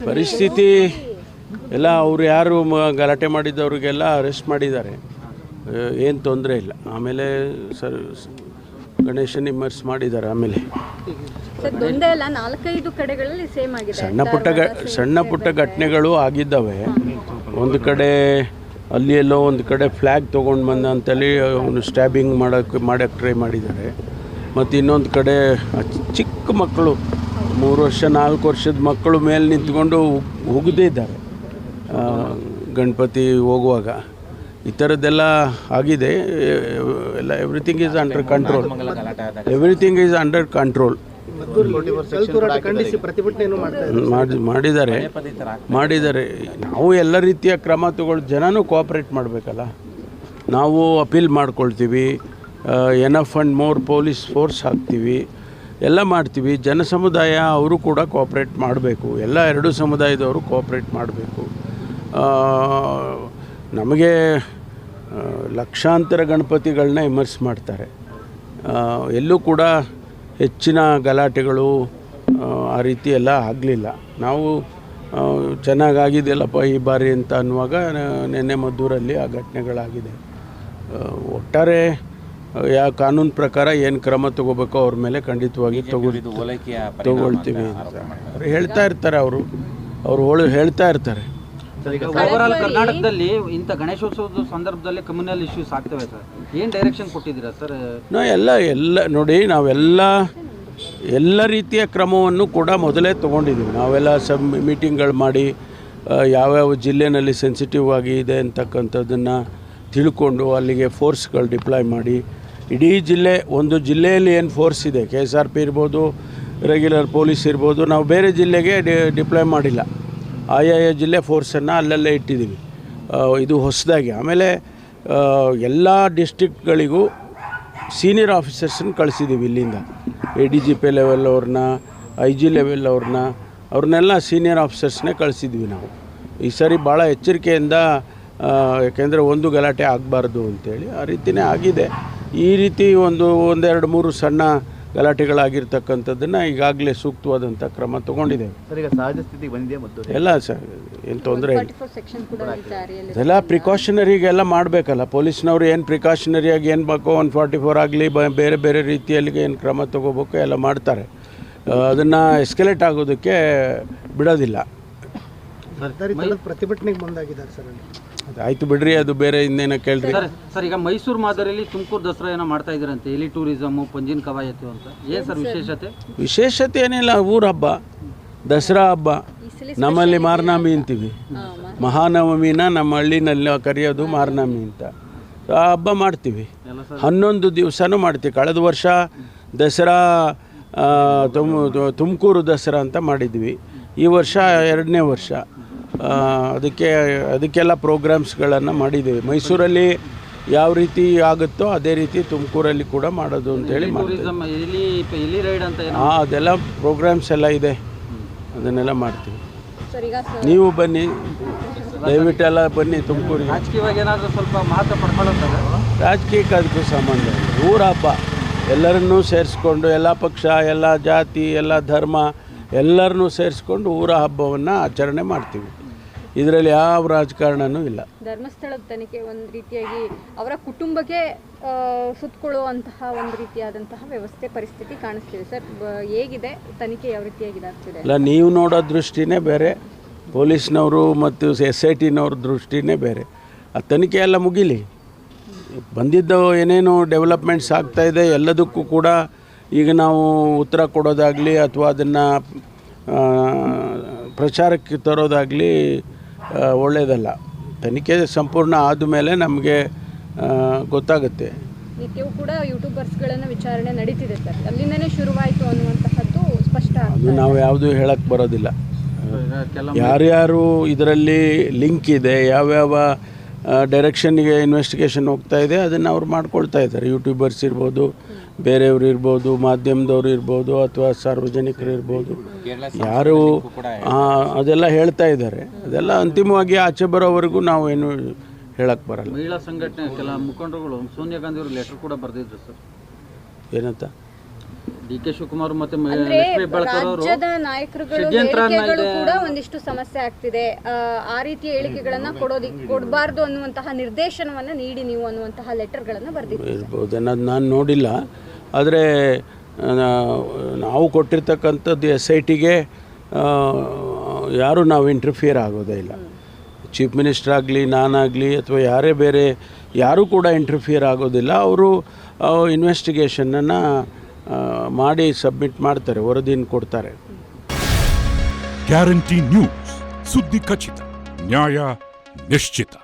ಪರಿಸ್ಥಿತಿ ಎಲ್ಲ ಅವ್ರು ಯಾರು ಗಲಾಟೆ ಮಾಡಿದ್ದವ್ರಿಗೆಲ್ಲ ಅರೆಸ್ಟ್ ಮಾಡಿದ್ದಾರೆ, ಏನು ತೊಂದರೆ ಇಲ್ಲ. ಆಮೇಲೆ ಗಣೇಶನ್ ಇಮರ್ಸ್ ಮಾಡಿದ್ದಾರೆ. ಆಮೇಲೆ ಸಣ್ಣ ಪುಟ್ಟ ಘಟನೆಗಳು ಆಗಿದ್ದಾವೆ. ಒಂದು ಕಡೆ ಅಲ್ಲಿ ಎಲ್ಲೋ ಒಂದು ಕಡೆ ಫ್ಲ್ಯಾಗ್ ತೊಗೊಂಡು ಬಂದ ಅಂತೇಳಿ ಅವನು ಸ್ಟ್ಯಾಬಿಂಗ್ ಮಾಡೋಕ್ಕೆ ಟ್ರೈ ಮಾಡಿದ್ದಾರೆ. ಮತ್ತು ಇನ್ನೊಂದು ಕಡೆ ಚಿಕ್ಕ ಮಕ್ಕಳು 3 ವರ್ಷ 4 ವರ್ಷದ ಮಕ್ಕಳು ಮೇಲೆ ನಿಂತ್ಕೊಂಡು ಹೋಗದಿದ್ದಾರೆ ಗಣಪತಿ ಹೋಗುವಾಗ. ಈ ಥರದ್ದೆಲ್ಲ ಆಗಿದೆ. ಎಲ್ಲ ಎವ್ರಿಥಿಂಗ್ ಈಸ್ ಅಂಡರ್ ಕಂಟ್ರೋಲ್. ಮಾಡಿದ್ದಾರೆ. ನಾವು ಎಲ್ಲ ರೀತಿಯ ಕ್ರಮ ತಗೊಳ್ಳಿ, ಜನನೂ ಕೋಆಪ್ರೇಟ್ ಮಾಡಬೇಕಲ್ಲ. ನಾವು ಅಪೀಲ್ ಮಾಡ್ಕೊಳ್ತೀವಿ, enough and more police force ಹಾಕ್ತೀವಿ, ಎಲ್ಲ ಮಾಡ್ತೀವಿ. ಜನ ಸಮುದಾಯ ಅವರು ಕೂಡ ಕೋಆಪ್ರೇಟ್ ಮಾಡಬೇಕು. ಎಲ್ಲ 2 ಸಮುದಾಯದವರು ಕೋಆಪ್ರೇಟ್ ಮಾಡಬೇಕು. ನಮಗೆ ಲಕ್ಷಾಂತರ ಗಣಪತಿಗಳನ್ನ ಇಮರ್ಸ್ ಮಾಡ್ತಾರೆ. ಎಲ್ಲೂ ಕೂಡ ಹೆಚ್ಚಿನ ಗಲಾಟೆಗಳು ಆ ರೀತಿ ಎಲ್ಲ ಆಗಲಿಲ್ಲ. ನಾವು ಚೆನ್ನಾಗಾಗಿದೆಯಲ್ಲಪ್ಪ ಈ ಬಾರಿ ಅಂತ ಅನ್ನುವಾಗ ನಿನ್ನೆ ಮದ್ದೂರಲ್ಲಿ ಆ ಘಟನೆಗಳಾಗಿದೆ. ಒಟ್ಟಾರೆ ಯಾವ ಕಾನೂನು ಪ್ರಕಾರ ಏನು ಕ್ರಮ ತಗೋಬೇಕೋ ಅವ್ರ ಮೇಲೆ ಖಂಡಿತವಾಗಿ ತಗೊಳ್ತೀವಿ ಅಂತ ಅವ್ರು ಹೇಳ್ತಾ ಇರ್ತಾರೆ. ಅವರು ಹೇಳ್ತಾ ಇರ್ತಾರೆ. ಓವರಾಲ್ ಕರ್ನಾಟಕದಲ್ಲಿ ಇಂಥ ಗಣೇಶೋತ್ಸವದ ಸಂದರ್ಭದಲ್ಲಿ ಕಮ್ಯುನಲ್ ಇಶ್ಯೂಸ್ ಆಗ್ತವೆ ಸರ್, ಏನು ಡೈರೆಕ್ಷನ್ ಕೊಟ್ಟಿದ್ದೀರಾ ಸರ್? ಎಲ್ಲ ನೋಡಿ, ಎಲ್ಲ ರೀತಿಯ ಕ್ರಮವನ್ನು ಕೂಡ ಮೊದಲೇ ತೊಗೊಂಡಿದ್ದೀವಿ. ನಾವೆಲ್ಲ ಮೀಟಿಂಗ್ಗಳು ಮಾಡಿ ಯಾವ್ಯಾವ ಜಿಲ್ಲೆಯಲ್ಲಿ ಸೆನ್ಸಿಟಿವ್ ಆಗಿದೆ ಅಂತಕ್ಕಂಥದ್ದನ್ನು ತಿಳ್ಕೊಂಡು ಅಲ್ಲಿಗೆ ಫೋರ್ಸ್ಗಳು ಡಿಪ್ಲಾಯ್ ಮಾಡಿ, ಇಡೀ ಒಂದು ಜಿಲ್ಲೆಯಲ್ಲಿ ಏನು ಫೋರ್ಸ್ ಇದೆ, KSRP ಇರ್ಬೋದು, ರೆಗ್ಯುಲರ್ ಪೊಲೀಸ್ ಇರ್ಬೋದು, ನಾವು ಬೇರೆ ಜಿಲ್ಲೆಗೆ ಡಿಪ್ಲಾಯ್ ಮಾಡಿಲ್ಲ. ಆಯಾಯ ಜಿಲ್ಲೆ ಫೋರ್ಸನ್ನು ಅಲ್ಲಲ್ಲೇ ಇಟ್ಟಿದ್ದೀವಿ. ಇದು ಹೊಸದಾಗಿ. ಆಮೇಲೆ ಎಲ್ಲ ಡಿಸ್ಟ್ರಿಕ್ಟ್ಗಳಿಗೂ ಸೀನಿಯರ್ ಆಫೀಸರ್ಸನ್ನು ಕಳಿಸಿದ್ದೀವಿ. ಇಲ್ಲಿಂದ ADGP ಲೆವೆಲ್ ಅವ್ರನ್ನ, IG ಲೆವೆಲ್ ಅವ್ರನ್ನೆಲ್ಲ ಸೀನಿಯರ್ ಆಫೀಸರ್ಸ್ನೇ ಕಳಿಸಿದ್ವಿ ನಾವು. ಈ ಸರಿ ಭಾಳ ಎಚ್ಚರಿಕೆಯಿಂದ, ಯಾಕೆಂದರೆ ಒಂದು ಗಲಾಟೆ ಆಗಬಾರ್ದು ಅಂತೇಳಿ ಆ ರೀತಿಯೇ ಆಗಿದೆ. ಈ ರೀತಿ ಒಂದು 2-3 ಸಣ್ಣ ಗಲಾಟೆಗಳಾಗಿರ್ತಕ್ಕಂಥದ್ದನ್ನು ಈಗಾಗಲೇ ಸೂಕ್ತವಾದಂಥ ಕ್ರಮ ತೊಗೊಂಡಿದ್ದೇವೆ. ಸಹಜ ಸ್ಥಿತಿಗೆ ಬಂದಿದೆ ಮತ್ತು ಎಲ್ಲ ಸರ್, ಏನು ತೊಂದರೆ ಇಲ್ಲ. ಅದೆಲ್ಲ ಪ್ರಿಕಾಷನರಿಗೆಲ್ಲ ಮಾಡಬೇಕಲ್ಲ. ಪೊಲೀಸ್ನವರು ಏನು ಪ್ರಿಕಾಷನರಿಯಾಗಿ ಏನು ಬೇಕೋ 144 ಆಗಲಿ ಬೇರೆ ಬೇರೆ ರೀತಿಯಲ್ಲಿ ಏನು ಕ್ರಮ ತೊಗೋಬೇಕು ಎಲ್ಲ ಮಾಡ್ತಾರೆ. ಅದನ್ನು ಎಸ್ಕಲೇಟ್ ಆಗೋದಕ್ಕೆ ಬಿಡೋದಿಲ್ಲ. ಪ್ರತಿಭಟನೆಗೆ ಮುಂದಾಗಿದ್ದಾರೆ ಸರ್. ಆಯಿತು ಬಿಡ್ರಿ, ಅದು ಬೇರೆ ಇನ್ನೇನೋ ಕೇಳ್ರಿ ಸರ್. ಈಗ ಮೈಸೂರು ಮಾದರಿಯಲ್ಲಿ ತುಮಕೂರು ದಸರಾ ಏನೋ ಮಾಡ್ತಾ ಇದ್ದೀರಂತೆ, ಎಲಿ ಟೂರಿಸಮು, ಪಂಜಿನ ಕವಾಯತು ಅಂತ. ಏನು ಸರ್ ವಿಶೇಷತೆ ಏನಿಲ್ಲ. ಊರ ಹಬ್ಬ, ದಸರಾ ಹಬ್ಬ. ನಮ್ಮಲ್ಲಿ ಮಾರ್ನಾಮಿ ಅಂತೀವಿ. ಮಹಾನವಮಿನ ನಮ್ಮ ಹಳ್ಳಿನಲ್ಲಿ ಕರೆಯೋದು ಮಾರ್ನಾಮಿ ಅಂತ. ಆ ಹಬ್ಬ ಮಾಡ್ತೀವಿ. 11 ದಿವಸನೂ ಮಾಡ್ತೀವಿ. ಕಳೆದ ವರ್ಷ ದಸರಾ ತುಮಕೂರು ದಸರಾ ಅಂತ ಮಾಡಿದ್ವಿ. ಈ ವರ್ಷ 2ನೇ ವರ್ಷ. ಅದಕ್ಕೆಲ್ಲ ಪ್ರೋಗ್ರಾಮ್ಸ್ಗಳನ್ನು ಮಾಡಿದ್ದೀವಿ. ಮೈಸೂರಲ್ಲಿ ಯಾವ ರೀತಿ ಆಗುತ್ತೋ ಅದೇ ರೀತಿ ತುಮಕೂರಲ್ಲಿ ಕೂಡ ಮಾಡೋದು ಅಂತೇಳಿ ಅದೆಲ್ಲ ಪ್ರೋಗ್ರಾಮ್ಸ್ ಎಲ್ಲ ಇದೆ, ಅದನ್ನೆಲ್ಲ ಮಾಡ್ತೀವಿ. ನೀವು ಬನ್ನಿ, ದಯವಿಟ್ಟೆಲ್ಲ ಬನ್ನಿ ತುಮಕೂರಿಗೆ. ರಾಜಕೀಯವಾಗಿ ಏನಾದರೂ ಸ್ವಲ್ಪ ಮಹತ್ವ ಪಡ್ಕೊಳ್ಳೋದು? ರಾಜಕೀಯಕ್ಕೆ ಅದಕ್ಕೂ ಸಂಬಂಧ ಇಲ್ಲ. ಊರ ಹಬ್ಬ, ಎಲ್ಲರನ್ನೂ ಸೇರಿಸ್ಕೊಂಡು, ಎಲ್ಲ ಪಕ್ಷ, ಎಲ್ಲ ಜಾತಿ, ಎಲ್ಲ ಧರ್ಮ ಎಲ್ಲರನ್ನೂ ಸೇರಿಸ್ಕೊಂಡು ಊರ ಹಬ್ಬವನ್ನು ಆಚರಣೆ ಮಾಡ್ತೀವಿ. ಇದರಲ್ಲಿ ಯಾವ ರಾಜಕಾರಣನೂ ಇಲ್ಲ. ಧರ್ಮಸ್ಥಳದ ತನಿಖೆ ಒಂದು ರೀತಿಯಾಗಿ ಅವರ ಕುಟುಂಬಕ್ಕೆ ಸುತ್ತಕೊಳ್ಳುವಂತಹ ಒಂದು ರೀತಿಯಾದಂತಹ ವ್ಯವಸ್ಥೆ ಪರಿಸ್ಥಿತಿ ಕಾಣಿಸ್ತಿದೆ ಸರ್. ಹೇಗಿದೆ ತನಿಖೆ, ಯಾವ ರೀತಿಯಾಗಿ ಆಗ್ತಿದೆ? ಇಲ್ಲ, ನೀವು ನೋಡೋ ದೃಷ್ಟಿನೇ ಬೇರೆ, ಪೊಲೀಸ್ನವರು ಮತ್ತು SITನವ್ರ ದೃಷ್ಟಿನೇ ಬೇರೆ. ಆ ತನಿಖೆ ಎಲ್ಲ ಮುಗಿಲಿ. ಬಂದಿದ್ದು ಏನೇನು ಡೆವಲಪ್ಮೆಂಟ್ಸ್ ಆಗ್ತಾಯಿದೆ ಎಲ್ಲದಕ್ಕೂ ಕೂಡ ಈಗ ನಾವು ಉತ್ತರ ಕೊಡೋದಾಗಲಿ ಅಥವಾ ಅದನ್ನು ಪ್ರಚಾರಕ್ಕೆ ತರೋದಾಗಲಿ ಒಳ್ಳೆಯದಲ್ಲ. ತನಿಖೆ ಸಂಪೂರ್ಣ ಆದಮೇಲೆ ನಮಗೆ ಗೊತ್ತಾಗುತ್ತೆ. ನಿತ್ಯವೂ ಕೂಡ ಯೂಟ್ಯೂಬರ್ಸ್ಗಳನ್ನು ವಿಚಾರಣೆ ನಡೀತಿದೆ ಸರ್, ಅಲ್ಲಿಂದನೇ ಶುರುವಾಯಿತು ಅನ್ನುವಂತಹದ್ದು ಸ್ಪಷ್ಟ. ಅದು ನಾವು ಯಾವುದೂ ಹೇಳಕ್ಕೆ ಬರೋದಿಲ್ಲ. ಯಾರ್ಯಾರು ಇದರಲ್ಲಿ ಲಿಂಕ್ ಇದೆ, ಯಾವ್ಯಾವ ಡೈರೆಕ್ಷನ್ಗೆ ಇನ್ವೆಸ್ಟಿಗೇಷನ್ ಹೋಗ್ತಾ ಇದೆ ಅದನ್ನು ಅವ್ರು ಮಾಡ್ಕೊಳ್ತಾ ಇದ್ದಾರೆ. ಯೂಟ್ಯೂಬರ್ಸ್ ಇರ್ಬೋದು, ಬೇರೆಯವರು ಇರ್ಬೋದು, ಮಾಧ್ಯಮದವರು ಇರ್ಬೋದು, ಅಥವಾ ಸಾರ್ವಜನಿಕರು ಇರ್ಬೋದು, ಯಾರು ಅದೆಲ್ಲ ಹೇಳ್ತಾ ಇದ್ದಾರೆ. ಅದೆಲ್ಲ ಅಂತಿಮವಾಗಿ ಆಚೆ ಬರೋವರೆಗೂ ನಾವು ಏನು ಹೇಳಕ್ಕೆ ಬರಲ್ಲ. ಮಹಿಳಾ ಸಂಘಟನೆ ಕೆಲ ಮುಖಂಡರುಗಳು ಸೋನಿಯಾ ಗಾಂಧಿ ಅವರು ಲೆಟರ್ ಕೂಡ ಬರೆದಿದ್ರು ಸರ್. ಏನಂತ? ಡಿ ಕೆ ಶಿವಕುಮಾರ್ ಮತ್ತೆ ಅಂದ್ರೆ ಲಕ್ಷ್ಮೀ ಹೆಬ್ಬಾಳ್ಕರ್ ಅವರು ರಾಜ್ಯದ ನಾಯಕರುಗಳು ಷಡ್ಯಂತ್ರ ಹೇಳಿಕೆಗಳು ಕೂಡ ಒಂದಿಷ್ಟು ಸಮಸ್ಯೆ ಆಗ್ತಿದೆ, ಆ ರೀತಿಯ ಹೇಳಿಕೆಗಳನ್ನ ಕೊಡಬಾರ್ದು ಅನ್ನುವಂತಹ ನಿರ್ದೇಶನವನ್ನ ನೀಡಿ ನೀವು ಅನ್ನುವಂತಹ ಲೆಟರ್ಗಳನ್ನ ಬರೆದಿದ್ದೀರಿ. ಇರ್ಬೋದು ಅನ್ನೋದು ನಾನು ನೋಡಿಲ್ಲ. ಆದರೆ ನಾವು ಕೊಟ್ಟಿರ್ತಕ್ಕಂಥದ್ದು SITಗೆ ಯಾರೂ ನಾವು ಇಂಟರ್ಫಿಯರ್ ಆಗೋದೇ ಇಲ್ಲ. ಚೀಫ್ ಮಿನಿಸ್ಟರ್ ಆಗಲಿ, ನಾನಾಗಲಿ ಅಥವಾ ಯಾರೇ ಬೇರೆ ಯಾರೂ ಕೂಡ ಇಂಟರ್ಫಿಯರ್ ಆಗೋದಿಲ್ಲ. ಅವರು ಇನ್ವೆಸ್ಟಿಗೇಷನನ್ನು ಮಾಡಿ ಸಬ್ಮಿಟ್ ಮಾಡ್ತಾರೆ, ವರದಿಯನ್ನು ಕೊಡ್ತಾರೆ. ಗ್ಯಾರಂಟಿ ನ್ಯೂಸ್, ಸುದ್ದಿ ಖಚಿತ, ನ್ಯಾಯ ನಿಶ್ಚಿತ.